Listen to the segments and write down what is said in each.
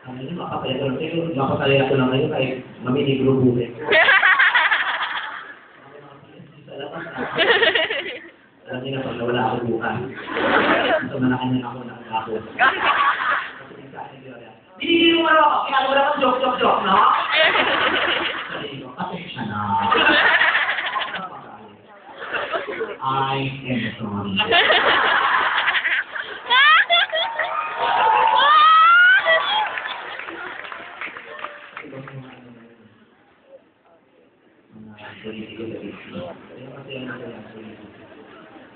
Ano yun, mapapaya ko lang kayo. Mapapaya ko lang kayo kahit mamili grubuhin. Alam niyo na pag nawala ako bukas. So, manakan na ako ng ako. Binigil mo ano ako, kaya wala kang joke, no? Sabi ko, pasensya na. I am sorry.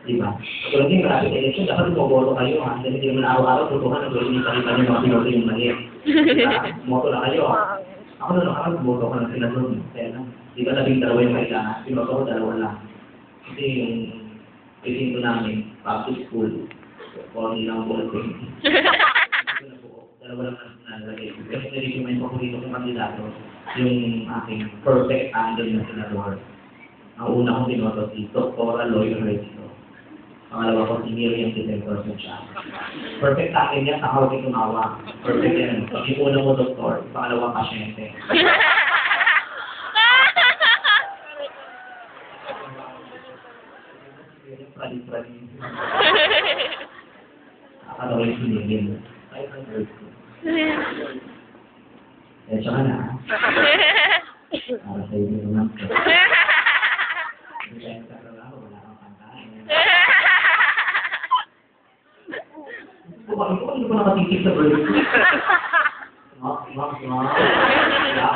Diba? Kung hindi marami sa eleksyon, dapat bumoboto kayo ha. Kasi hindi naman araw-araw, tutuhan ang gawin yung palitan yung mga pinoto yung mali. Diba? Bumoto na kayo ha. Ako na nakarang bumoto ko ng senador. Kaya lang, di ba labing dalawa yung kailangan? Pinoto ko dalawa lang. Kasi yung pisin ko namin, public school, kung lang buwan ko yun. Dalawa lang ang nalagay. Kasi nag-recommend ko kung dito kong kandidato, yung aking perfect angle na senador. Ang una kong pinoto si Dr. Lawyer Regito. Pangalawa ko si Miriam Defensor siya. Perfect sa akin yan, saka huwag tumawa. Perfect yan. Yung una mo, doktor. Pangalawa, pasyente. Prali-prali. Akala ko yung sinigin. Kahit ang girls ko. Eh, tsaka na. Para sa iyo naman. Kaya sa trabaho, wala kang pantahan. Bakit ko hindi ko nakatitig sa bird?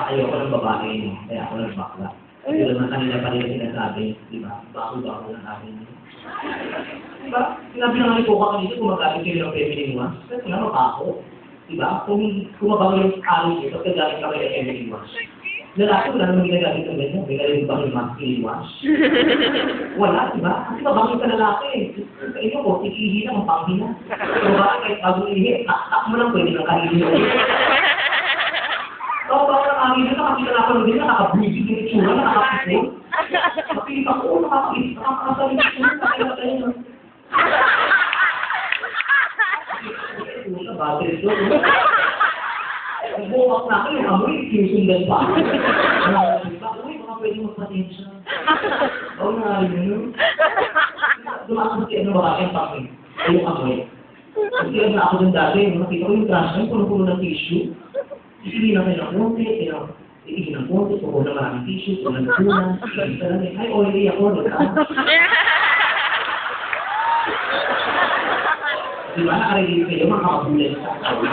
Ayoko ng babae, kaya ako nagbakla. Kasi naman kanila pa rin sinasabi, di ba? Bago-bago ng akin. Di ba? Sinabi na nga ni Coca kanito, gumagamit kayo ng feminine wash. Kasi nga mapako. Di ba? Kung mabago yung alis ito, kagamit ka kayo ng feminine wash. Lalaki, wala naman ginagamit ng ganyan. May nalilin ba yung masculine wash? Wala, di ba? Kasi mabangin ka lalaki. Sa inyo ko, ikihi na, mapanghi na. So ba, kahit bago ihi, tak mo lang pwede ng kanili mo. So, bago ng amin na, nakakita na ako ng ganyan, nakabugig yung itsura, nakakapito. Mapilit ako, nakakapit, nakakasalit yung itsura, nakakita yun. Ito, battery ito. Bumak na ako yung amoy, sinusundan pa ako. Uy, baka pwede magpatensya. Oo nga, yun. Dumakot si ano ba kayo pa akin? Yung amoy. Kasi na ako dun dati, nakita ko yung trash room, puno-puno ng tissue. Iili na kayo ng konti, iili ng konti, puno na maraming tissue, puno ng punan, ay, oily ako, diba? Diba, nakarelate kayo, mga kabulan sa ako.